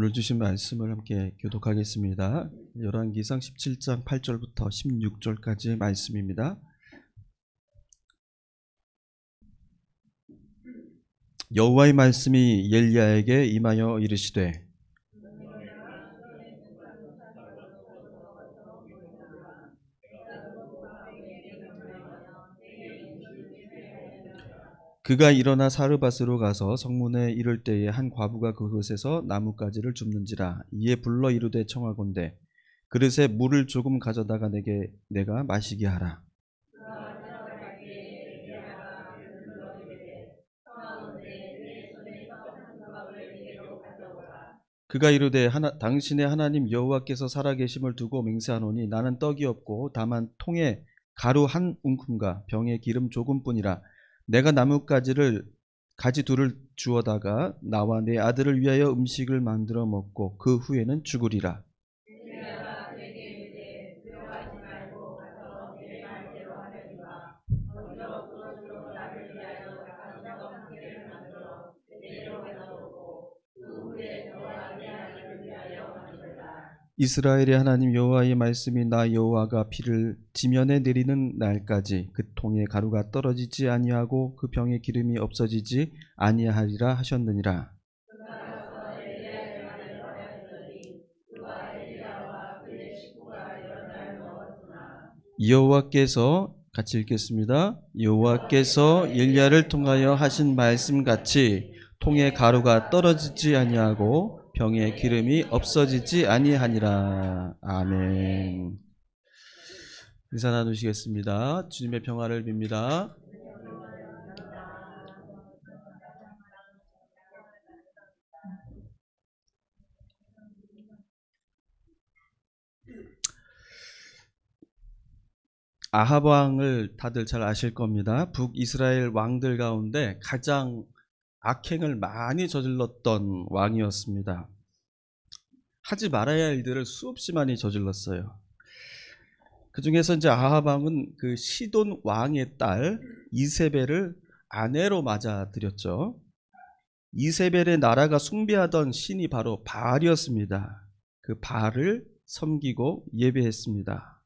오늘 주신 말씀을 함께 교독하겠습니다. 열왕기상 17장 8절부터 16절까지의 말씀입니다. 여호와의 말씀이 엘리야에게 임하여 이르시되 그가 일어나 사르밧으로 가서 성문에 이를 때에 한 과부가 그것에서 나뭇가지를 줍는지라. 이에 불러 이르되 청하건대 그릇에 물을 조금 가져다가 내가 마시게 하라. 그가 이르되 당신의 하나님 여호와께서 살아계심을 두고 맹세하노니 나는 떡이 없고 다만 통에 가루 한 움큼과 병에 기름 조금뿐이라. 내가 가지 둘을 주어다가 나와 내 아들을 위하여 음식을 만들어 먹고 그 후에는 죽으리라. 이스라엘의 하나님 여호와의 말씀이 나 여호와가 비를 지면에 내리는 날까지 그 통에 가루가 떨어지지 아니하고 그 병에 기름이 없어지지 아니하리라 하셨느니라. 여호와께서 같이 읽겠습니다. 여호와께서 엘리야를 통하여 하신 말씀같이 통에 가루가 떨어지지 아니하고 병에 기름이 없어지지 아니하니라. 아멘. 인사 나누시겠습니다. 주님의 평화를 빕니다. 아합 왕을 다들 잘 아실 겁니다. 북이스라엘 왕들 가운데 가장 악행을 많이 저질렀던 왕이었습니다. 하지 말아야 할 일들을 수없이 많이 저질렀어요. 그 중에서 이제 아합 왕은 그 시돈 왕의 딸 이세벨을 아내로 맞아들였죠. 이세벨의 나라가 숭배하던 신이 바로 바알이었습니다. 그 바알을 섬기고 예배했습니다.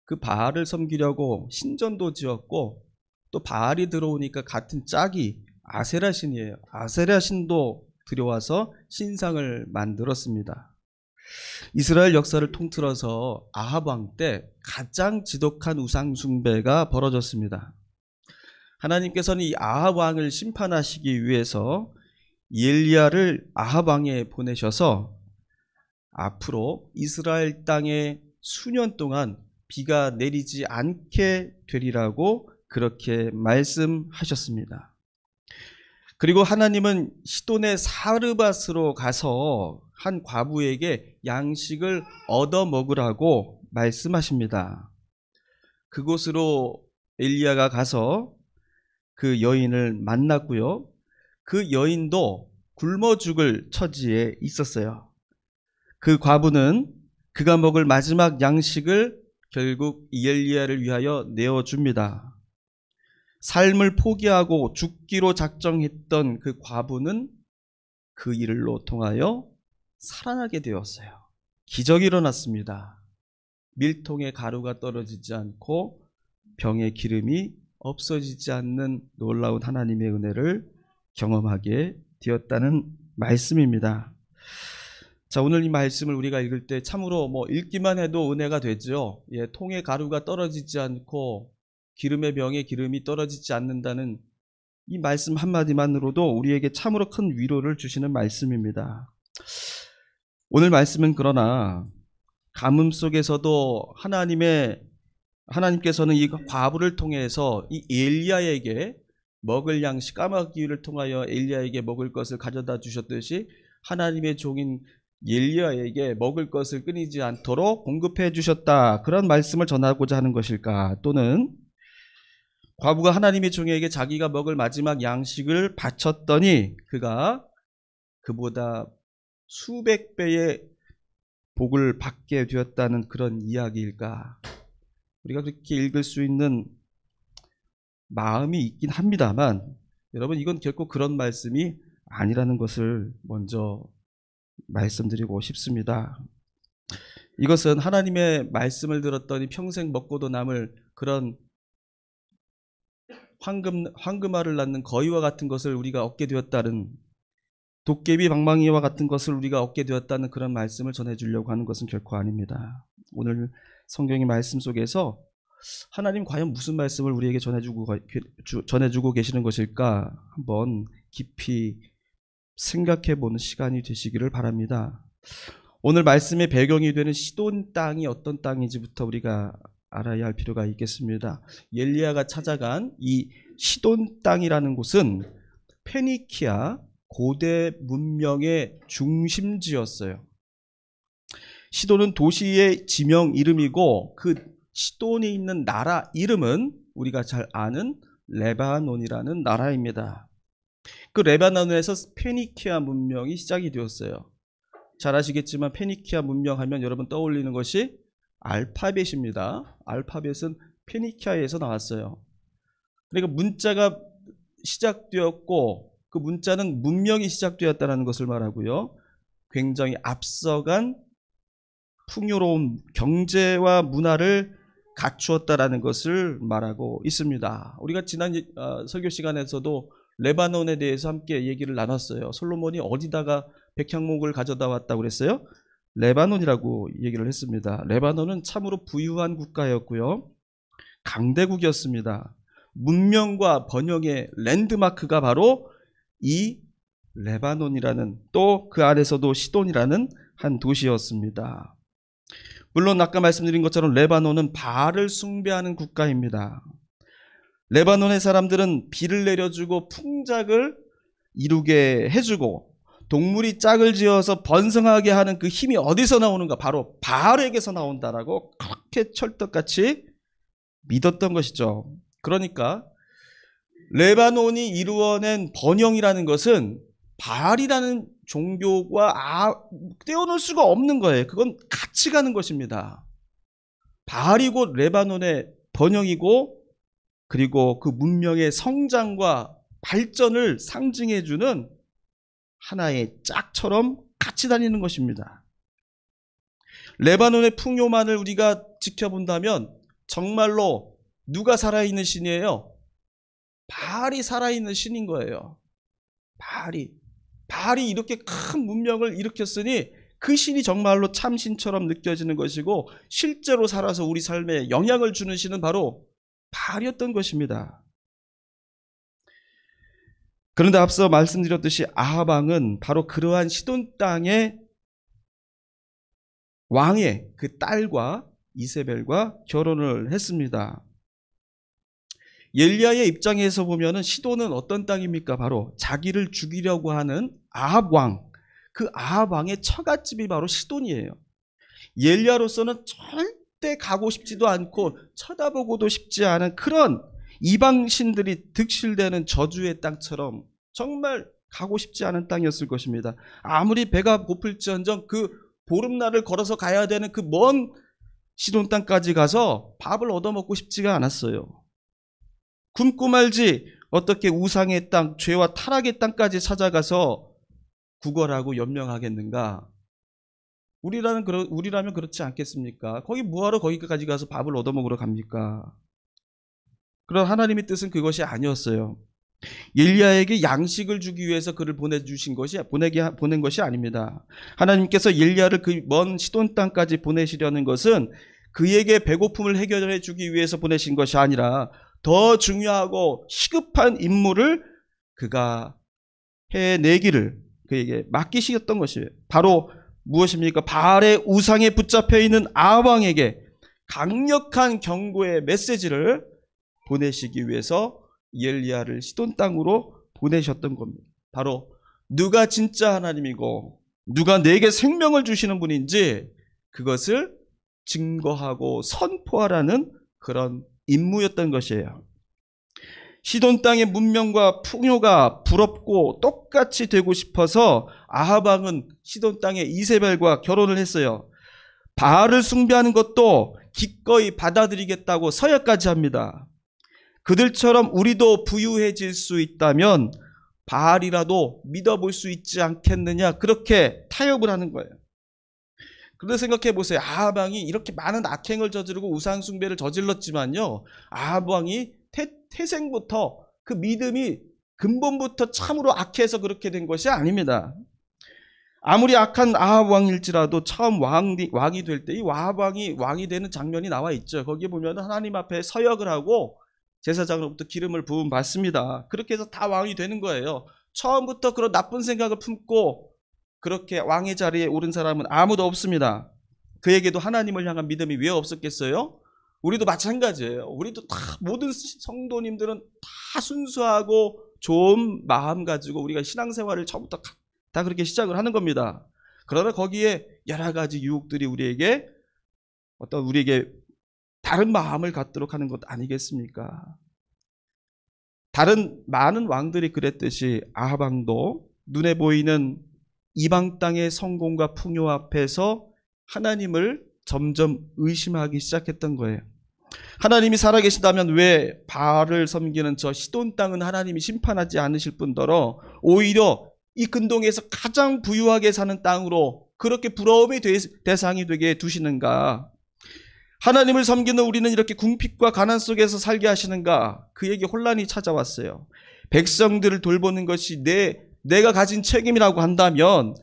그 바알을 섬기려고 신전도 지었고 또 바알이 들어오니까 같은 짝이 아세라 신이에요. 아세라 신도 들여와서 신상을 만들었습니다. 이스라엘 역사를 통틀어서 아합 왕 때 가장 지독한 우상 숭배가 벌어졌습니다. 하나님께서는 이 아합 왕을 심판하시기 위해서 엘리야를 아합 왕에 보내셔서 앞으로 이스라엘 땅에 수년 동안 비가 내리지 않게 되리라고 그렇게 말씀하셨습니다. 그리고 하나님은 시돈의 사르밧으로 가서 한 과부에게 양식을 얻어 먹으라고 말씀하십니다. 그곳으로 엘리야가 가서 그 여인을 만났고요. 그 여인도 굶어 죽을 처지에 있었어요. 그 과부는 그가 먹을 마지막 양식을 결국 엘리야를 위하여 내어줍니다. 삶을 포기하고 죽기로 작정했던 그 과부는 그 일로 통하여 살아나게 되었어요. 기적이 일어났습니다. 밀통에 가루가 떨어지지 않고 병에 기름이 없어지지 않는 놀라운 하나님의 은혜를 경험하게 되었다는 말씀입니다. 자, 오늘 이 말씀을 우리가 읽을 때 참으로 읽기만 해도 은혜가 되죠. 통에 가루가 떨어지지 않고 기름의 병에 기름이 떨어지지 않는다는 이 말씀 한마디만으로도 우리에게 참으로 큰 위로를 주시는 말씀입니다. 오늘 말씀은 그러나 가뭄 속에서도 하나님께서는 이 과부를 통해서 이 엘리야에게 먹을 양식 까마귀를 통하여 엘리야에게 먹을 것을 가져다 주셨듯이 하나님의 종인 엘리야에게 먹을 것을 끊이지 않도록 공급해 주셨다. 그런 말씀을 전하고자 하는 것일까? 또는 과부가 하나님의 종에게 자기가 먹을 마지막 양식을 바쳤더니 그가 그보다 수백 배의 복을 받게 되었다는 그런 이야기일까? 우리가 그렇게 읽을 수 있는 마음이 있긴 합니다만 여러분, 이건 결코 그런 말씀이 아니라는 것을 먼저 말씀드리고 싶습니다. 이것은 하나님의 말씀을 들었더니 평생 먹고도 남을 그런 황금알을 낳는 거위와 같은 것을 우리가 얻게 되었다는, 도깨비 방망이와 같은 것을 우리가 얻게 되었다는 그런 말씀을 전해주려고 하는 것은 결코 아닙니다. 오늘 성경의 말씀 속에서 하나님 과연 무슨 말씀을 우리에게 전해주고 계시는 것일까 한번 깊이 생각해보는 시간이 되시기를 바랍니다. 오늘 말씀의 배경이 되는 시돈 땅이 어떤 땅인지부터 우리가 알아야 할 필요가 있겠습니다. 엘리야가 찾아간 이 시돈 땅이라는 곳은 페니키아 고대 문명의 중심지였어요. 시돈은 도시의 지명 이름이고 그 시돈이 있는 나라 이름은 우리가 잘 아는 레바논이라는 나라입니다. 그 레바논에서 페니키아 문명이 시작이 되었어요. 잘 아시겠지만 페니키아 문명하면 여러분 떠올리는 것이 알파벳입니다. 알파벳은 페니키아에서 나왔어요. 그러니까 문자가 시작되었고 그 문자는 문명이 시작되었다는 것을 말하고요. 굉장히 앞서간 풍요로운 경제와 문화를 갖추었다라는 것을 말하고 있습니다. 우리가 지난 설교 시간에서도 레바논에 대해서 함께 얘기를 나눴어요. 솔로몬이 어디다가 백향목을 가져다 왔다고 그랬어요? 레바논이라고 얘기를 했습니다. 레바논은 참으로 부유한 국가였고요. 강대국이었습니다. 문명과 번영의 랜드마크가 바로 이 레바논이라는, 또 그 안에서도 시돈이라는 한 도시였습니다. 물론 아까 말씀드린 것처럼 레바논은 바알을 숭배하는 국가입니다. 레바논의 사람들은 비를 내려주고 풍작을 이루게 해주고 동물이 짝을 지어서 번성하게 하는 그 힘이 어디서 나오는가? 바로 바알에게서 나온다라고 그렇게 철떡같이 믿었던 것이죠. 그러니까 레바논이 이루어낸 번영이라는 것은 바알이라는 종교와 떼어놓을 수가 없는 거예요. 그건 같이 가는 것입니다. 바알이고 레바논의 번영이고 그리고 그 문명의 성장과 발전을 상징해주는 하나의 짝처럼 같이 다니는 것입니다. 레바논의 풍요만을 우리가 지켜본다면 정말로 누가 살아있는 신이에요? 바알이 살아있는 신인 거예요. 바알이 이렇게 큰 문명을 일으켰으니 그 신이 정말로 참신처럼 느껴지는 것이고 실제로 살아서 우리 삶에 영향을 주는 신은 바로 바알이었던 것입니다. 그런데 앞서 말씀드렸듯이 아합 왕은 바로 그러한 시돈 땅의 왕의 그 딸과 이세벨과 결혼을 했습니다. 엘리야의 입장에서 보면은 시돈은 어떤 땅입니까? 바로 자기를 죽이려고 하는 아합 왕, 그 아합 왕의 처갓집이 바로 시돈이에요. 엘리야로서는 절대 가고 싶지도 않고 쳐다보고도 싶지 않은 그런 이방신들이 득실되는 저주의 땅처럼 정말 가고 싶지 않은 땅이었을 것입니다. 아무리 배가 고플지언정 그 보름날을 걸어서 가야 되는 그 먼 시돈 땅까지 가서 밥을 얻어먹고 싶지가 않았어요. 굶고 말지 어떻게 우상의 땅, 죄와 타락의 땅까지 찾아가서 구걸하고 연명하겠는가? 우리라면 그렇지 않겠습니까? 거기 뭐하러 거기까지 가서 밥을 얻어먹으러 갑니까? 그런 하나님의 뜻은 그것이 아니었어요. 엘리야에게 양식을 주기 위해서 그를 보낸 것이 아닙니다. 하나님께서 엘리야를 그 먼 시돈 땅까지 보내시려는 것은 그에게 배고픔을 해결해 주기 위해서 보내신 것이 아니라 더 중요하고 시급한 임무를 그가 해내기를 그에게 맡기시었던 것이에요. 바로 무엇입니까? 바알의 우상에 붙잡혀 있는 아합 왕에게 강력한 경고의 메시지를 보내시기 위해서 엘리야를 시돈 땅으로 보내셨던 겁니다. 바로 누가 진짜 하나님이고 누가 내게 생명을 주시는 분인지 그것을 증거하고 선포하라는 그런 임무였던 것이에요. 시돈 땅의 문명과 풍요가 부럽고 똑같이 되고 싶어서 아합 왕은 시돈 땅의 이세벨과 결혼을 했어요. 바알을 숭배하는 것도 기꺼이 받아들이겠다고 서약까지 합니다. 그들처럼 우리도 부유해질 수 있다면 바알이라도 믿어볼 수 있지 않겠느냐, 그렇게 타협을 하는 거예요. 그런데 생각해 보세요. 아합 왕이 이렇게 많은 악행을 저지르고 우상 숭배를 저질렀지만요, 아합 왕이 태생부터 그 믿음이 근본부터 참으로 악해서 그렇게 된 것이 아닙니다. 아무리 악한 아합 왕일지라도 처음 왕이 될 때 이 아합 왕이 되는 장면이 나와 있죠. 거기에 보면 하나님 앞에 서역을 하고 제사장으로부터 기름을 부음 받습니다. 그렇게 해서 다 왕이 되는 거예요. 처음부터 그런 나쁜 생각을 품고 그렇게 왕의 자리에 오른 사람은 아무도 없습니다. 그에게도 하나님을 향한 믿음이 왜 없었겠어요? 우리도 마찬가지예요. 우리도 다, 모든 성도님들은 다 순수하고 좋은 마음 가지고 우리가 신앙생활을 처음부터 다 그렇게 시작을 하는 겁니다. 그러나 거기에 여러 가지 유혹들이 우리에게 다른 마음을 갖도록 하는 것 아니겠습니까? 다른 많은 왕들이 그랬듯이 아합 왕도 눈에 보이는 이방 땅의 성공과 풍요 앞에서 하나님을 점점 의심하기 시작했던 거예요. 하나님이 살아계시다면 왜 바알을 섬기는 저 시돈 땅은 하나님이 심판하지 않으실 뿐더러 오히려 이 근동에서 가장 부유하게 사는 땅으로 그렇게 부러움의 대상이 되게 두시는가? 하나님을 섬기는 우리는 이렇게 궁핍과 가난 속에서 살게 하시는가? 그에게 혼란이 찾아왔어요. 백성들을 돌보는 것이 내가 가진 책임이라고 한다면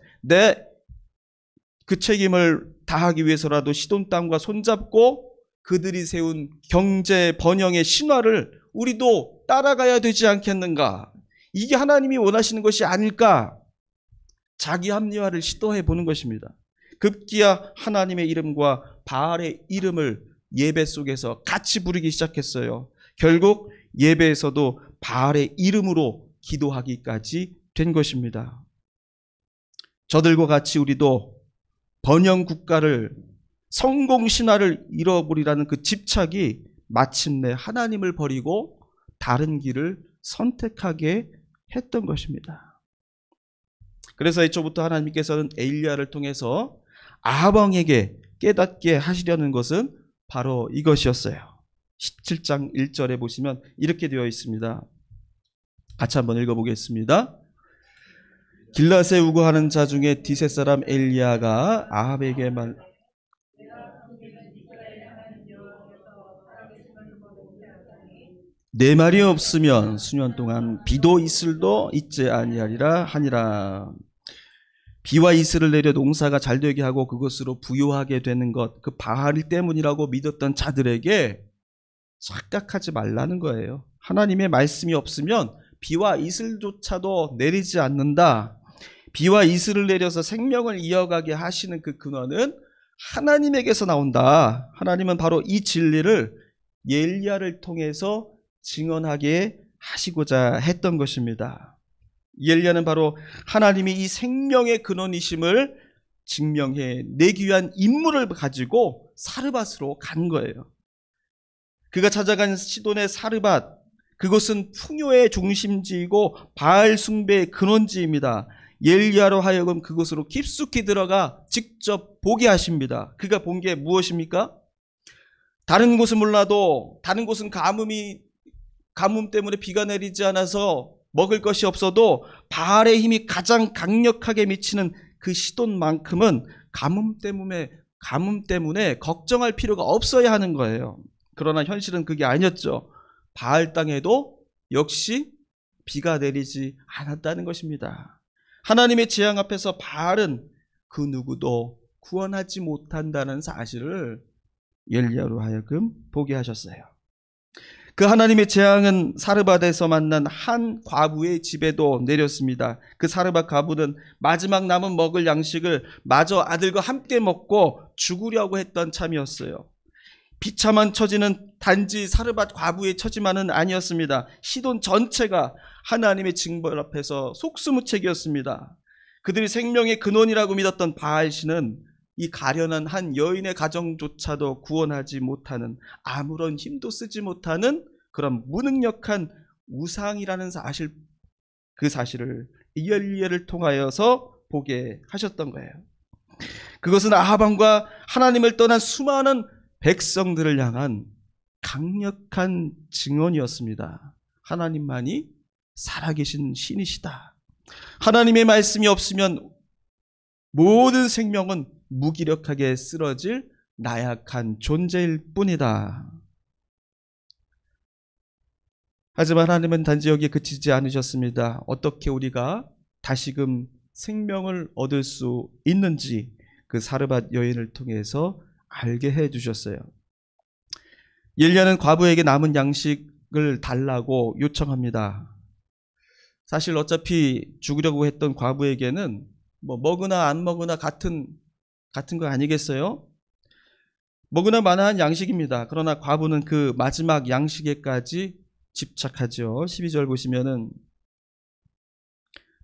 그 책임을 다하기 위해서라도 시돈 땅과 손잡고 그들이 세운 경제 번영의 신화를 우리도 따라가야 되지 않겠는가? 이게 하나님이 원하시는 것이 아닐까? 자기 합리화를 시도해 보는 것입니다. 급기야 하나님의 이름과 바알의 이름을 예배 속에서 같이 부르기 시작했어요. 결국 예배에서도 바알의 이름으로 기도하기까지 된 것입니다. 저들과 같이 우리도 번영 국가를, 성공 신화를 잃어버리라는 그 집착이 마침내 하나님을 버리고 다른 길을 선택하게 했던 것입니다. 그래서 애초부터 하나님께서는 엘리야를 통해서 아합 왕에게 깨닫게 하시려는 것은 바로 이것이었어요. 17장 1절에 보시면 이렇게 되어 있습니다. 같이 한번 읽어보겠습니다. 길라세 우거하는 자 중에 디셋 사람 엘리야가 아합에게 내 말이 없으면 수년 동안 비도 이슬도 있지 아니하리라 하니라. 비와 이슬을 내려 농사가 잘 되게 하고 그것으로 부유하게 되는 것, 그 바알 때문이라고 믿었던 자들에게 착각하지 말라는 거예요. 하나님의 말씀이 없으면 비와 이슬조차도 내리지 않는다. 비와 이슬을 내려서 생명을 이어가게 하시는 그 근원은 하나님에게서 나온다. 하나님은 바로 이 진리를 엘리야를 통해서 증언하게 하시고자 했던 것입니다. 엘리야는 바로 하나님이 이 생명의 근원이심을 증명해 내기 위한 임무를 가지고 사르밧으로 간 거예요. 그가 찾아간 시돈의 사르밧, 그것은 풍요의 중심지이고 바알 숭배의 근원지입니다. 엘리야로 하여금 그곳으로 깊숙이 들어가 직접 보게 하십니다. 그가 본 게 무엇입니까? 다른 곳은 몰라도, 다른 곳은 가뭄 때문에 비가 내리지 않아서 먹을 것이 없어도 바알의 힘이 가장 강력하게 미치는 그 시돈만큼은 가뭄 때문에 걱정할 필요가 없어야 하는 거예요. 그러나 현실은 그게 아니었죠. 바알 땅에도 역시 비가 내리지 않았다는 것입니다. 하나님의 재앙 앞에서 바알은 그 누구도 구원하지 못한다는 사실을 엘리야로 하여금 보게 하셨어요. 그 하나님의 재앙은 사르밧에서 만난 한 과부의 집에도 내렸습니다. 그 사르밧 과부는 마지막 남은 먹을 양식을 마저 아들과 함께 먹고 죽으려고 했던 참이었어요. 비참한 처지는 단지 사르밧 과부의 처지만은 아니었습니다. 시돈 전체가 하나님의 징벌 앞에서 속수무책이었습니다. 그들이 생명의 근원이라고 믿었던 바알신은 이 가련한 한 여인의 가정조차도 구원하지 못하는, 아무런 힘도 쓰지 못하는 그런 무능력한 우상이라는 사실, 그 사실을 엘리야를 통하여서 보게 하셨던 거예요. 그것은 아합 왕과 하나님을 떠난 수많은 백성들을 향한 강력한 증언이었습니다. 하나님만이 살아계신 신이시다. 하나님의 말씀이 없으면 모든 생명은 무기력하게 쓰러질 나약한 존재일 뿐이다. 하지만 하나님은 단지 여기에 그치지 않으셨습니다. 어떻게 우리가 다시금 생명을 얻을 수 있는지 그 사르밧 여인을 통해서 알게 해주셨어요. 엘리야는 과부에게 남은 양식을 달라고 요청합니다. 사실 어차피 죽으려고 했던 과부에게는 뭐 먹으나 안 먹으나 같은 거 아니겠어요? 먹으나 마나한 양식입니다. 그러나 과부는 그 마지막 양식에까지 집착하죠. 12절 보시면은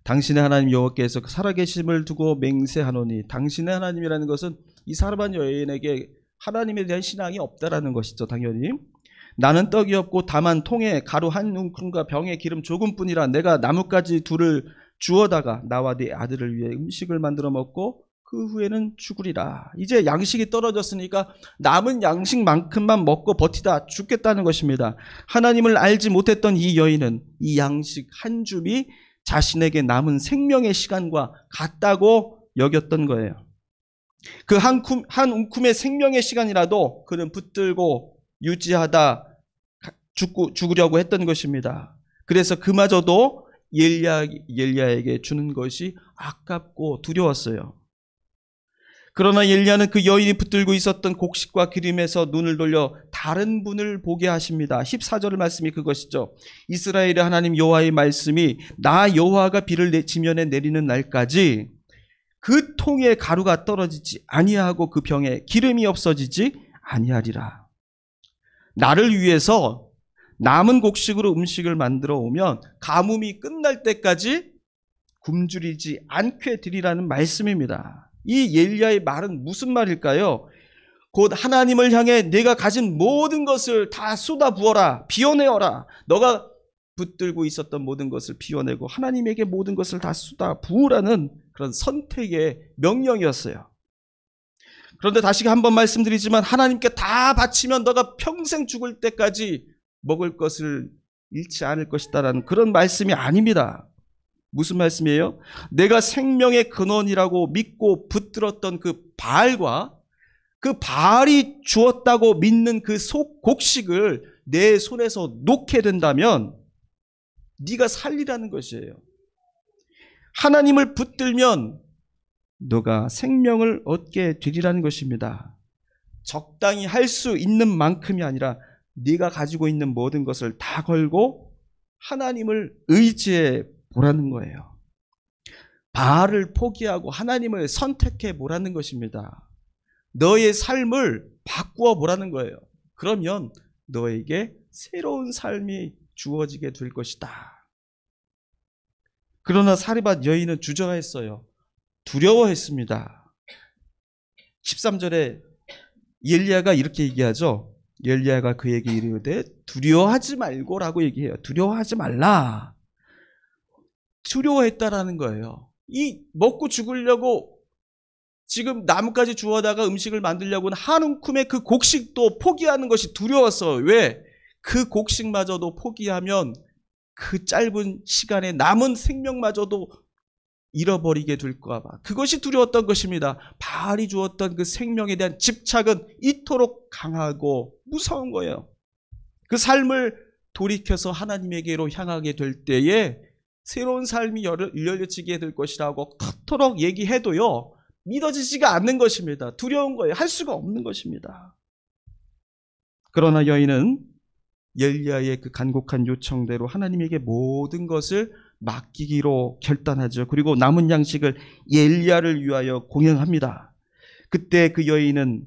당신의 하나님 여호와께서 살아계심을 두고 맹세하노니, 당신의 하나님이라는 것은 이 사르밧 여인에게 하나님에 대한 신앙이 없다라는 것이죠. 당연히 나는 떡이 없고 다만 통에 가루 한 움큼과 병에 기름 조금뿐이라 내가 나뭇가지 둘을 주워다가 나와 네 아들을 위해 음식을 만들어 먹고 그 후에는 죽으리라. 이제 양식이 떨어졌으니까 남은 양식만큼만 먹고 버티다 죽겠다는 것입니다. 하나님을 알지 못했던 이 여인은 이 양식 한 줌이 자신에게 남은 생명의 시간과 같다고 여겼던 거예요. 그 한 움큼의 생명의 시간이라도 그는 붙들고 유지하다 죽으려고 했던 것입니다. 그래서 그마저도 엘리야에게 주는 것이 아깝고 두려웠어요. 그러나 엘리야는 그 여인이 붙들고 있었던 곡식과 기름에서 눈을 돌려 다른 분을 보게 하십니다. 14절 말씀이 그것이죠. 이스라엘의 하나님 여호와의 말씀이 나 여호와가 비를 지면에 내리는 날까지 그 통에 가루가 떨어지지 아니하고 그 병에 기름이 없어지지 아니하리라. 나를 위해서 남은 곡식으로 음식을 만들어 오면 가뭄이 끝날 때까지 굶주리지 않게 드리라는 말씀입니다. 이 엘리야의 말은 무슨 말일까요? 곧 하나님을 향해 내가 가진 모든 것을 다 쏟아부어라, 비워내어라. 너가 붙들고 있었던 모든 것을 비워내고 하나님에게 모든 것을 다 쏟아부으라는 그런 선택의 명령이었어요. 그런데 다시 한번 말씀드리지만 하나님께 다 바치면 너가 평생 죽을 때까지 먹을 것을 잃지 않을 것이다라는 그런 말씀이 아닙니다. 무슨 말씀이에요? 내가 생명의 근원이라고 믿고 붙들었던 그 바알과 그 바알이 주었다고 믿는 그 곡식을 내 손에서 놓게 된다면 네가 살리라는 것이에요. 하나님을 붙들면 너가 생명을 얻게 되리라는 것입니다. 적당히 할 수 있는 만큼이 아니라 네가 가지고 있는 모든 것을 다 걸고 하나님을 의지해 보라는 거예요. 바알을 포기하고 하나님을 선택해 보라는 것입니다. 너의 삶을 바꾸어 보라는 거예요. 그러면 너에게 새로운 삶이 주어지게 될 것이다. 그러나 사르밧 여인은 주저했어요. 두려워했습니다. 13절에 엘리야가 이렇게 얘기하죠. 엘리야가 그에게 이르되 두려워하지 말고라고 얘기해요. 두려워하지 말라. 두려워했다라는 거예요. 이 먹고 죽으려고 지금 나뭇가지 주워다가 음식을 만들려고 하는 한 움큼의 그 곡식도 포기하는 것이 두려웠어. 왜? 그 곡식마저도 포기하면 그 짧은 시간에 남은 생명마저도 잃어버리게 될까 봐. 그것이 두려웠던 것입니다. 바알이 주었던 그 생명에 대한 집착은 이토록 강하고 무서운 거예요. 그 삶을 돌이켜서 하나님에게로 향하게 될 때에 새로운 삶이 열려지게 될 것이라고 그토록 얘기해도요, 믿어지지가 않는 것입니다. 두려운 거예요. 할 수가 없는 것입니다. 그러나 여인은 엘리야의 그 간곡한 요청대로 하나님에게 모든 것을 맡기기로 결단하죠. 그리고 남은 양식을 엘리야를 위하여 공양합니다. 그때 그 여인은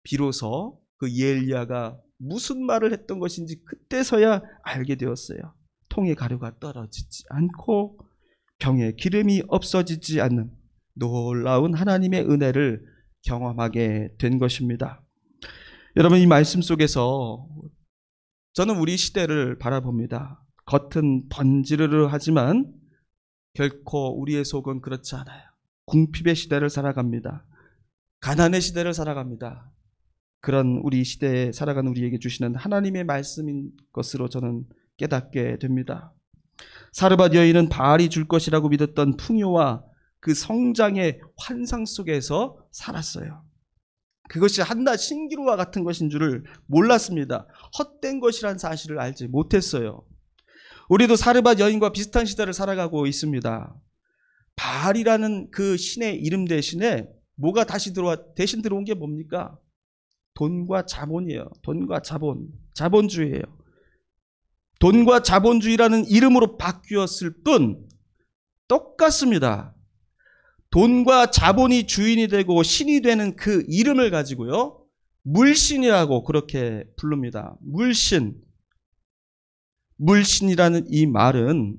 비로소 그 엘리야가 무슨 말을 했던 것인지 그때서야 알게 되었어요. 통에 가루가 떨어지지 않고 병에 기름이 없어지지 않는 놀라운 하나님의 은혜를 경험하게 된 것입니다. 여러분, 이 말씀 속에서 저는 우리 시대를 바라봅니다. 겉은 번지르르 하지만 결코 우리의 속은 그렇지 않아요. 궁핍의 시대를 살아갑니다. 가난의 시대를 살아갑니다. 그런 우리 시대에 살아가는 우리에게 주시는 하나님의 말씀인 것으로 저는 깨닫게 됩니다. 사르밧 여인은 바알이 줄 것이라고 믿었던 풍요와 그 성장의 환상 속에서 살았어요. 그것이 한낱 신기루와 같은 것인 줄을 몰랐습니다. 헛된 것이란 사실을 알지 못했어요. 우리도 사르밧 여인과 비슷한 시대를 살아가고 있습니다. 바알이라는 그 신의 이름 대신에 뭐가 대신 들어온 게 뭡니까? 돈과 자본이에요. 돈과 자본. 자본주의예요. 돈과 자본주의라는 이름으로 바뀌었을 뿐 똑같습니다. 돈과 자본이 주인이 되고 신이 되는 그 이름을 가지고요, 물신이라고 그렇게 부릅니다. 물신. 물신이라는 이 말은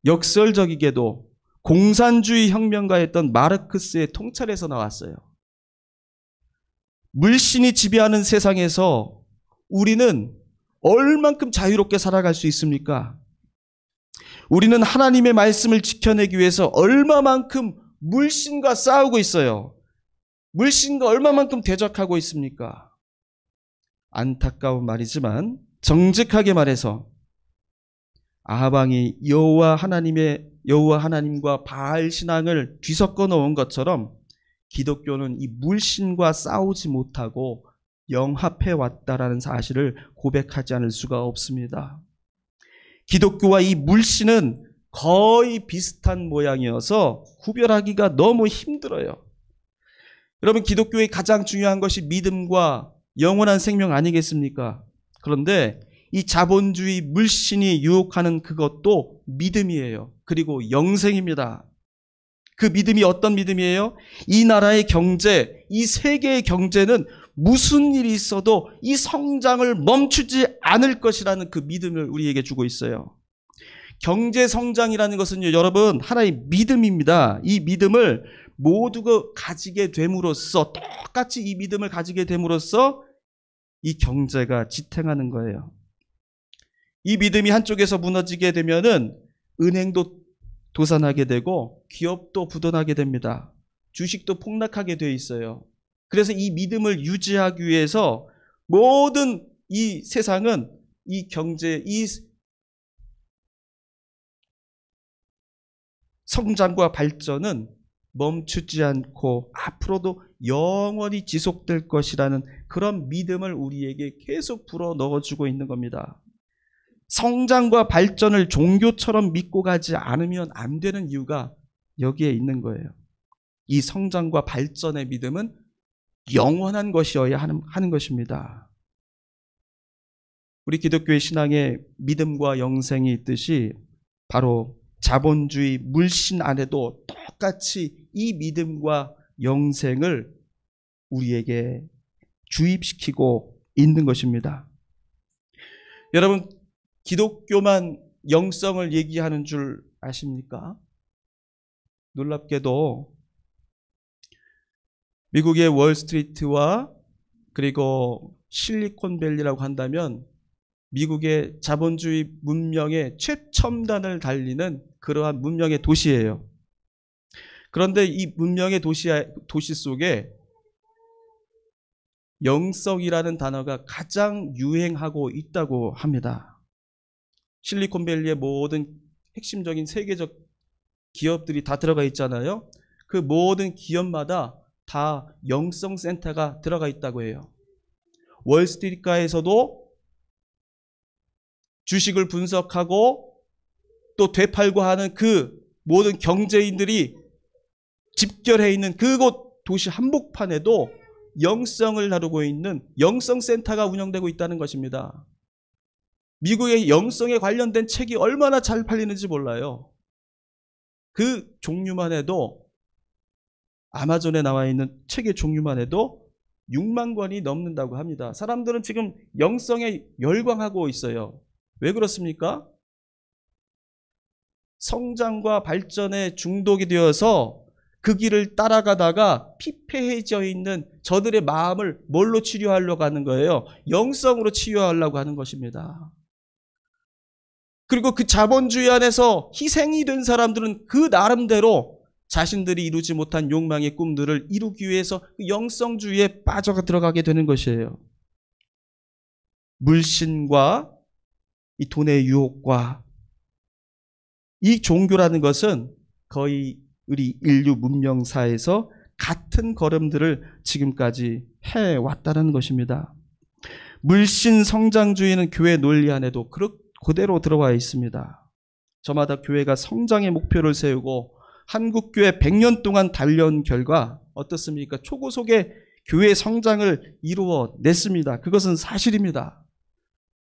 역설적이게도 공산주의 혁명가였던 마르크스의 통찰에서 나왔어요. 물신이 지배하는 세상에서 우리는 얼만큼 자유롭게 살아갈 수 있습니까? 우리는 하나님의 말씀을 지켜내기 위해서 얼마만큼 물신과 싸우고 있어요. 물신과 얼마만큼 대적하고 있습니까? 안타까운 말이지만 정직하게 말해서 아하방이 여호와 하나님과 바알 신앙을 뒤섞어 놓은 것처럼 기독교는 이 물신과 싸우지 못하고 영합해 왔다라는 사실을 고백하지 않을 수가 없습니다. 기독교와 이 물신은 거의 비슷한 모양이어서 구별하기가 너무 힘들어요. 여러분, 기독교의 가장 중요한 것이 믿음과 영원한 생명 아니겠습니까? 그런데 이 자본주의 물신이 유혹하는 그것도 믿음이에요. 그리고 영생입니다. 그 믿음이 어떤 믿음이에요? 이 나라의 경제, 이 세계의 경제는 무슨 일이 있어도 이 성장을 멈추지 않을 것이라는 그 믿음을 우리에게 주고 있어요. 경제 성장이라는 것은요, 여러분, 하나의 믿음입니다. 이 믿음을 모두가 가지게 됨으로써, 똑같이 이 믿음을 가지게 됨으로써 이 경제가 지탱하는 거예요. 이 믿음이 한쪽에서 무너지게 되면은 은행도 도산하게 되고 기업도 부도나게 됩니다. 주식도 폭락하게 돼 있어요. 그래서 이 믿음을 유지하기 위해서 모든 이 세상은 이 경제, 이 성장과 발전은 멈추지 않고 앞으로도 영원히 지속될 것이라는 그런 믿음을 우리에게 계속 불어 넣어주고 있는 겁니다. 성장과 발전을 종교처럼 믿고 가지 않으면 안 되는 이유가 여기에 있는 거예요. 이 성장과 발전의 믿음은 영원한 것이어야 하는 것입니다. 우리 기독교의 신앙에 믿음과 영생이 있듯이 바로 자본주의 물신 안에도 똑같이 이 믿음과 영생을 우리에게 주입시키고 있는 것입니다. 여러분, 기독교만 영성을 얘기하는 줄 아십니까? 놀랍게도 미국의 월스트리트와 그리고 실리콘밸리라고 한다면 미국의 자본주의 문명의 최첨단을 달리는 그러한 문명의 도시예요. 그런데 이 문명의 도시 속에 영성이라는 단어가 가장 유행하고 있다고 합니다. 실리콘밸리의 모든 핵심적인 세계적 기업들이 다 들어가 있잖아요. 그 모든 기업마다 다 영성센터가 들어가 있다고 해요. 월스트리트가에서도 주식을 분석하고 또 되팔고 하는 그 모든 경제인들이 집결해 있는 그곳 도시 한복판에도 영성을 다루고 있는 영성센터가 운영되고 있다는 것입니다. 미국의 영성에 관련된 책이 얼마나 잘 팔리는지 몰라요. 그 종류만 해도 아마존에 나와 있는 책의 종류만 해도 6만 권이 넘는다고 합니다. 사람들은 지금 영성에 열광하고 있어요. 왜 그렇습니까? 성장과 발전에 중독이 되어서 그 길을 따라가다가 피폐해져 있는 저들의 마음을 뭘로 치료하려고 하는 거예요? 영성으로 치유하려고 하는 것입니다. 그리고 그 자본주의 안에서 희생이 된 사람들은 그 나름대로 자신들이 이루지 못한 욕망의 꿈들을 이루기 위해서 그 영성주의에 빠져 들어가게 되는 것이에요. 물신과 이 돈의 유혹과 이 종교라는 것은 거의 우리 인류 문명사에서 같은 걸음들을 지금까지 해왔다는 것입니다. 물신 성장주의는 교회 논리 안에도 그대로 들어와 있습니다. 저마다 교회가 성장의 목표를 세우고 한국교회 100년 동안 달려온 결과 어떻습니까? 초고속의 교회 성장을 이루어냈습니다. 그것은 사실입니다.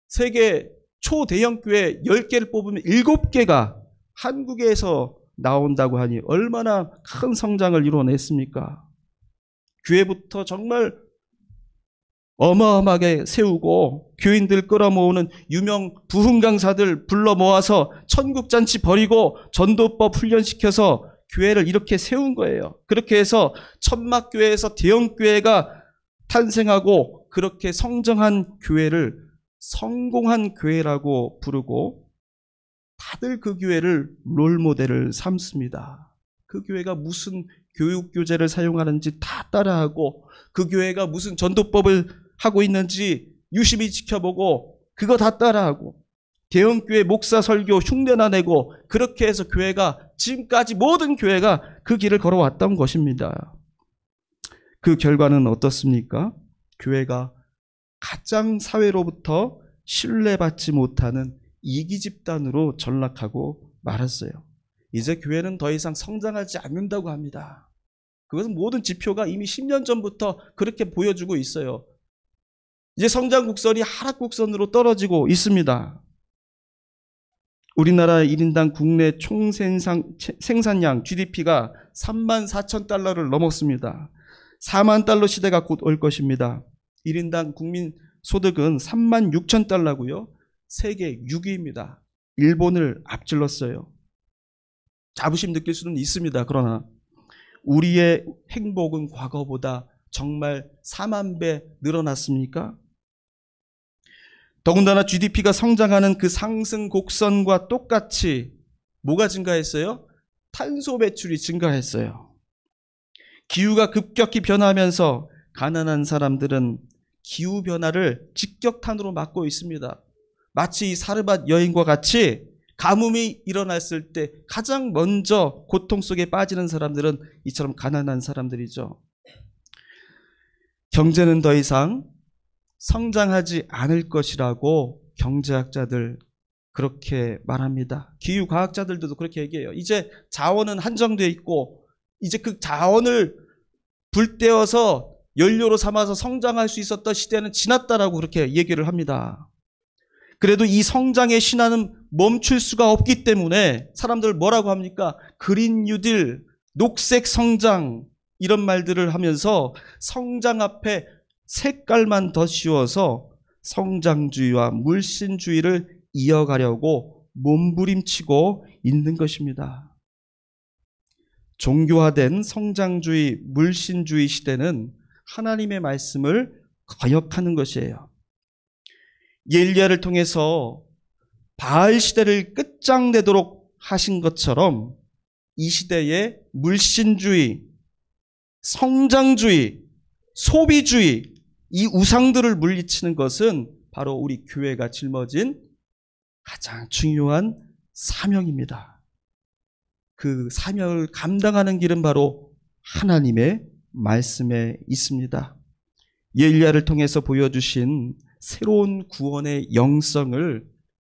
세계 초대형 교회 10개를 뽑으면 7개가 한국에서 나온다고 하니 얼마나 큰 성장을 이루어냈습니까? 교회부터 정말 어마어마하게 세우고 교인들 끌어모으는 유명 부흥 강사들 불러 모아서 천국잔치 벌이고 전도법 훈련시켜서 교회를 이렇게 세운 거예요. 그렇게 해서 천막교회에서 대형교회가 탄생하고 그렇게 성장한 교회를 성공한 교회라고 부르고 다들 그 교회를 롤모델을 삼습니다. 그 교회가 무슨 교육교재를 사용하는지 다 따라하고 그 교회가 무슨 전도법을 하고 있는지 유심히 지켜보고 그거 다 따라하고 대형교회 목사 설교 흉내나 내고 그렇게 해서 교회가 지금까지 모든 교회가 그 길을 걸어왔던 것입니다. 그 결과는 어떻습니까? 교회가 가장 사회로부터 신뢰받지 못하는 이기 집단으로 전락하고 말았어요. 이제 교회는 더 이상 성장하지 않는다고 합니다. 그것은 모든 지표가 이미 10년 전부터 그렇게 보여주고 있어요. 이제 성장 곡선이 하락 곡선으로 떨어지고 있습니다. 우리나라 1인당 국내 총생산량 GDP가 3만 4천 달러를 넘었습니다. 4만 달러 시대가 곧 올 것입니다. 1인당 국민 소득은 3만 6천 달러고요. 세계 6위입니다. 일본을 앞질렀어요. 자부심 느낄 수는 있습니다. 그러나 우리의 행복은 과거보다 정말 4만 배 늘어났습니까? 더군다나 GDP가 성장하는 그 상승 곡선과 똑같이 뭐가 증가했어요? 탄소 배출이 증가했어요. 기후가 급격히 변하면서 가난한 사람들은 기후변화를 직격탄으로 맞고 있습니다. 마치 이 사르밧 여인과 같이 가뭄이 일어났을 때 가장 먼저 고통 속에 빠지는 사람들은 이처럼 가난한 사람들이죠. 경제는 더 이상 성장하지 않을 것이라고 경제학자들 그렇게 말합니다. 기후과학자들도 그렇게 얘기해요. 이제 자원은 한정되어 있고 이제 그 자원을 불태워서 연료로 삼아서 성장할 수 있었던 시대는 지났다라고 그렇게 얘기를 합니다. 그래도 이 성장의 신화는 멈출 수가 없기 때문에 사람들 뭐라고 합니까? 그린 뉴딜, 녹색 성장 이런 말들을 하면서 성장 앞에 색깔만 더 씌워서 성장주의와 물신주의를 이어가려고 몸부림치고 있는 것입니다. 종교화된 성장주의, 물신주의 시대는 하나님의 말씀을 거역하는 것이에요. 엘리야를 통해서 바알 시대를 끝장내도록 하신 것처럼 이 시대의 물신주의, 성장주의, 소비주의, 이 우상들을 물리치는 것은 바로 우리 교회가 짊어진 가장 중요한 사명입니다. 그 사명을 감당하는 길은 바로 하나님의 말씀에 있습니다. 엘리야를 통해서 보여주신 새로운 구원의 영성을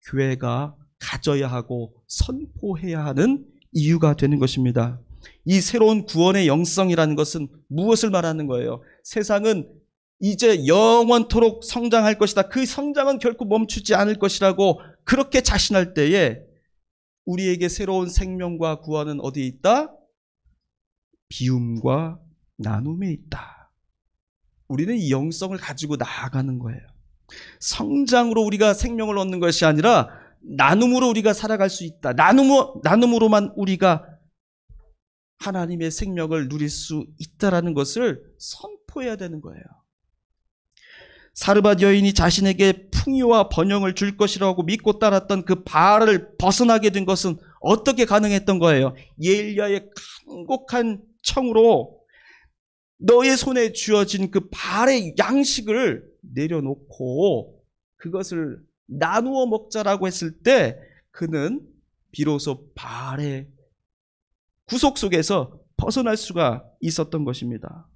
교회가 가져야 하고 선포해야 하는 이유가 되는 것입니다. 이 새로운 구원의 영성이라는 것은 무엇을 말하는 거예요? 세상은 이제 영원토록 성장할 것이다. 그 성장은 결코 멈추지 않을 것이라고 그렇게 자신할 때에 우리에게 새로운 생명과 구원은 어디에 있다? 비움과 나눔에 있다. 우리는 이 영성을 가지고 나아가는 거예요. 성장으로 우리가 생명을 얻는 것이 아니라 나눔으로 우리가 살아갈 수 있다. 나눔으로만 우리가 하나님의 생명을 누릴 수 있다라는 것을 선포해야 되는 거예요. 사르밧 여인이 자신에게 풍요와 번영을 줄 것이라고 믿고 따랐던 그 바알을 벗어나게 된 것은 어떻게 가능했던 거예요? 엘리야의 간곡한 청으로 너의 손에 쥐어진 그 바알의 양식을 내려놓고 그것을 나누어 먹자라고 했을 때 그는 비로소 바알의 구속 속에서 벗어날 수가 있었던 것입니다.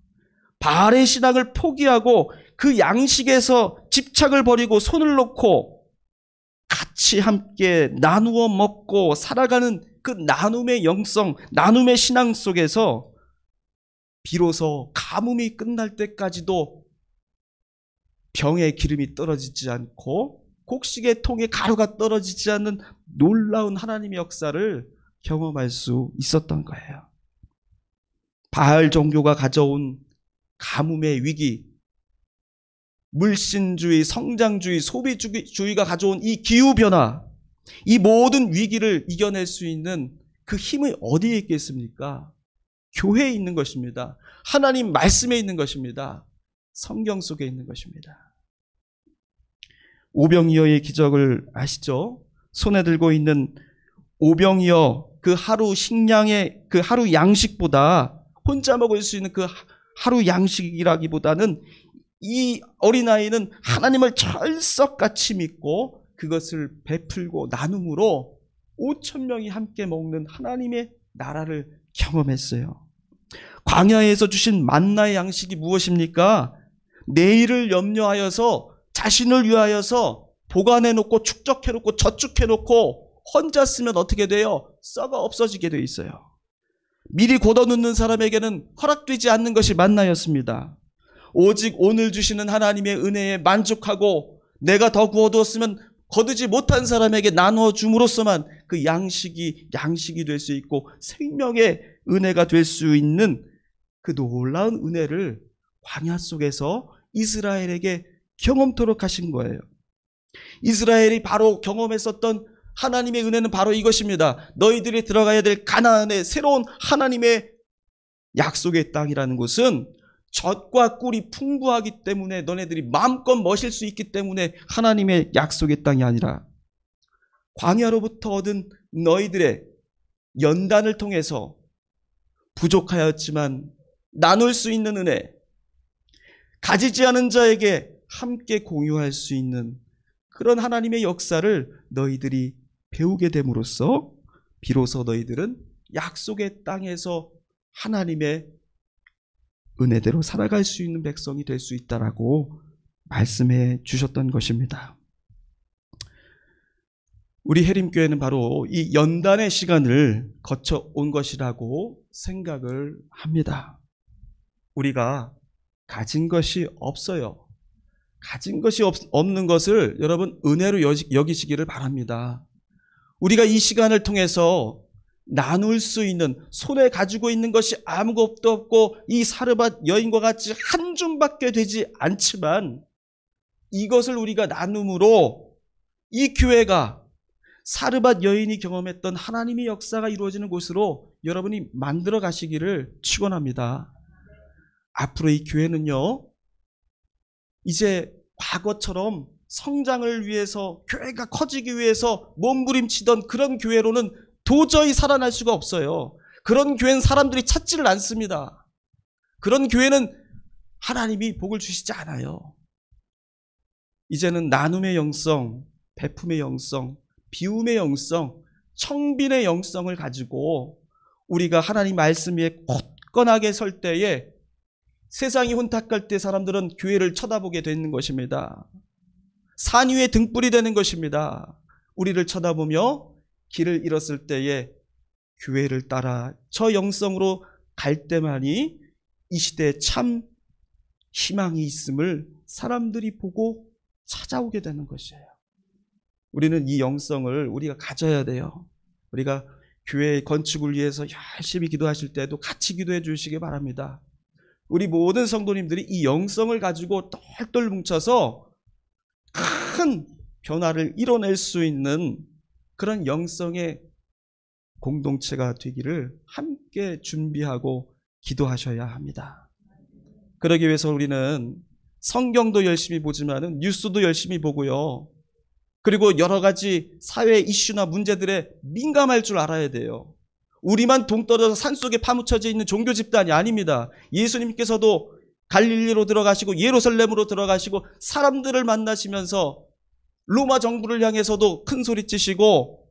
바알의 신앙을 포기하고 그 양식에서 집착을 버리고 손을 놓고 같이 함께 나누어 먹고 살아가는 그 나눔의 영성, 나눔의 신앙 속에서 비로소 가뭄이 끝날 때까지도 병에 기름이 떨어지지 않고 곡식의 통에 가루가 떨어지지 않는 놀라운 하나님의 역사를 경험할 수 있었던 거예요. 바알 종교가 가져온 가뭄의 위기, 물신주의, 성장주의, 소비주의가 가져온 이 기후변화, 이 모든 위기를 이겨낼 수 있는 그 힘이 어디에 있겠습니까? 교회에 있는 것입니다. 하나님 말씀에 있는 것입니다. 성경 속에 있는 것입니다. 오병이어의 기적을 아시죠? 손에 들고 있는 오병이어, 그 하루 식량의 그 하루 양식보다 혼자 먹을 수 있는 그 하루 양식이라기보다는 이 어린아이는 하나님을 철석같이 믿고 그것을 베풀고 나눔으로 5,000명이 함께 먹는 하나님의 나라를 경험했어요. 광야에서 주신 만나의 양식이 무엇입니까? 내일을 염려하여서 자신을 위하여서 보관해놓고 축적해놓고 저축해놓고 혼자 쓰면 어떻게 돼요? 썩어 없어지게 돼 있어요. 미리 걷어놓는 사람에게는 허락되지 않는 것이 만나였습니다. 오직 오늘 주시는 하나님의 은혜에 만족하고 내가 더 구워두었으면 거두지 못한 사람에게 나누어 줌으로써만 그 양식이 될 수 있고 생명의 은혜가 될 수 있는 그 놀라운 은혜를 광야 속에서 이스라엘에게 경험토록 하신 거예요. 이스라엘이 바로 경험했었던 하나님의 은혜는 바로 이것입니다. 너희들이 들어가야 될 가나안의 새로운 하나님의 약속의 땅이라는 것은 젖과 꿀이 풍부하기 때문에 너네들이 마음껏 머실 수 있기 때문에 하나님의 약속의 땅이 아니라 광야로부터 얻은 너희들의 연단을 통해서 부족하였지만 나눌 수 있는 은혜, 가지지 않은 자에게 함께 공유할 수 있는 그런 하나님의 역사를 너희들이 배우게 됨으로써 비로소 너희들은 약속의 땅에서 하나님의 은혜대로 살아갈 수 있는 백성이 될 수 있다라고 말씀해 주셨던 것입니다. 우리 해림교회는 바로 이 연단의 시간을 거쳐온 것이라고 생각을 합니다. 우리가 가진 것이 없어요. 가진 것이 없는 것을 여러분 은혜로 여기시기를 바랍니다. 우리가 이 시간을 통해서 나눌 수 있는, 손에 가지고 있는 것이 아무것도 없고 이 사르밧 여인과 같이 한 줌밖에 되지 않지만 이것을 우리가 나눔으로 이 교회가 사르밧 여인이 경험했던 하나님의 역사가 이루어지는 곳으로 여러분이 만들어 가시기를 축원합니다. 앞으로 이 교회는요, 이제 과거처럼 성장을 위해서, 교회가 커지기 위해서 몸부림치던 그런 교회로는 도저히 살아날 수가 없어요. 그런 교회는 사람들이 찾지를 않습니다. 그런 교회는 하나님이 복을 주시지 않아요. 이제는 나눔의 영성, 베품의 영성, 비움의 영성, 청빈의 영성을 가지고 우리가 하나님 말씀 위에 굳건하게 설 때에 세상이 혼탁할 때 사람들은 교회를 쳐다보게 되는 것입니다. 산 위에 등불이 되는 것입니다. 우리를 쳐다보며 길을 잃었을 때에 교회를 따라 저 영성으로 갈 때만이 이 시대에 참 희망이 있음을 사람들이 보고 찾아오게 되는 것이에요. 우리는 이 영성을 우리가 가져야 돼요. 우리가 교회 건축을 위해서 열심히 기도하실 때도 같이 기도해 주시기 바랍니다. 우리 모든 성도님들이 이 영성을 가지고 똘똘 뭉쳐서 큰 변화를 이뤄낼 수 있는 그런 영성의 공동체가 되기를 함께 준비하고 기도하셔야 합니다. 그러기 위해서 우리는 성경도 열심히 보지만은 뉴스도 열심히 보고요. 그리고 여러 가지 사회 이슈나 문제들에 민감할 줄 알아야 돼요. 우리만 동떨어져서 산속에 파묻혀져 있는 종교 집단이 아닙니다. 예수님께서도 갈릴리로 들어가시고 예루살렘으로 들어가시고 사람들을 만나시면서 로마 정부를 향해서도 큰 소리 치시고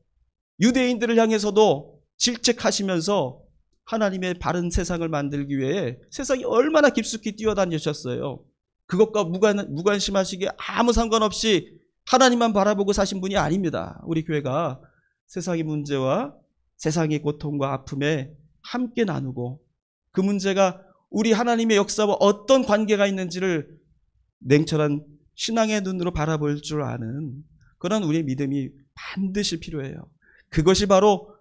유대인들을 향해서도 질책하시면서 하나님의 바른 세상을 만들기 위해 세상이 얼마나 깊숙이 뛰어다니셨어요. 그것과 무관심하시기에 아무 상관없이 하나님만 바라보고 사신 분이 아닙니다. 우리 교회가 세상의 문제와 세상의 고통과 아픔에 함께 나누고 그 문제가 우리 하나님의 역사와 어떤 관계가 있는지를 냉철한 신앙의 눈으로 바라볼 줄 아는 그런 우리의 믿음이 반드시 필요해요. 그것이 바로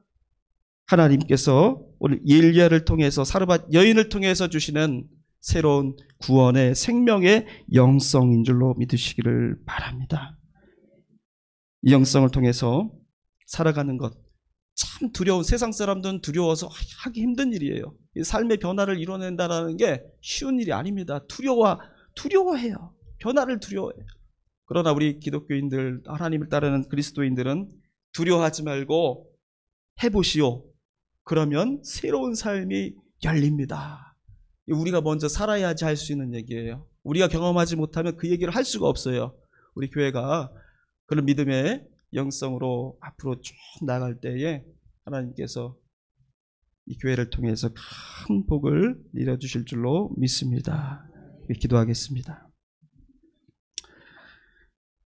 하나님께서 오늘 엘리야를 통해서 사르밧 여인을 통해서 주시는 새로운 구원의 생명의 영성인 줄로 믿으시기를 바랍니다. 이 영성을 통해서 살아가는 것 참 두려운, 세상 사람들은 두려워서 하기 힘든 일이에요. 삶의 변화를 이뤄낸다는 게 쉬운 일이 아닙니다. 두려워해요. 변화를 두려워해요. 그러나 우리 기독교인들, 하나님을 따르는 그리스도인들은 두려워하지 말고 해보시오. 그러면 새로운 삶이 열립니다. 우리가 먼저 살아야지 할 수 있는 얘기예요. 우리가 경험하지 못하면 그 얘기를 할 수가 없어요. 우리 교회가 그런 믿음의 영성으로 앞으로 쭉 나갈 때에 하나님께서 이 교회를 통해서 큰 복을 내려주실 줄로 믿습니다. 기도하겠습니다.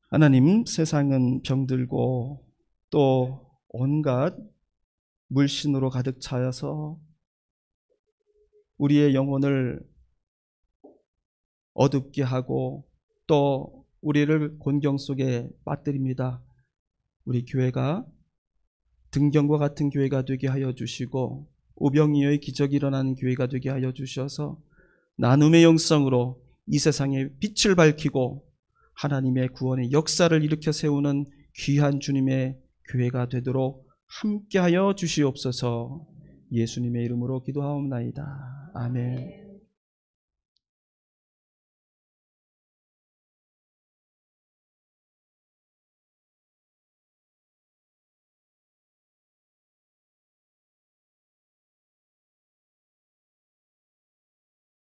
하나님, 세상은 병들고 또 온갖 물신으로 가득 차여서 우리의 영혼을 어둡게 하고 또 우리를 곤경 속에 빠뜨립니다. 우리 교회가 등경과 같은 교회가 되게 하여 주시고 오병이어의 기적이 일어나는 교회가 되게 하여 주셔서 나눔의 영성으로 이 세상에 빛을 밝히고 하나님의 구원의 역사를 일으켜 세우는 귀한 주님의 교회가 되도록 함께하여 주시옵소서. 예수님의 이름으로 기도하옵나이다. 아멘.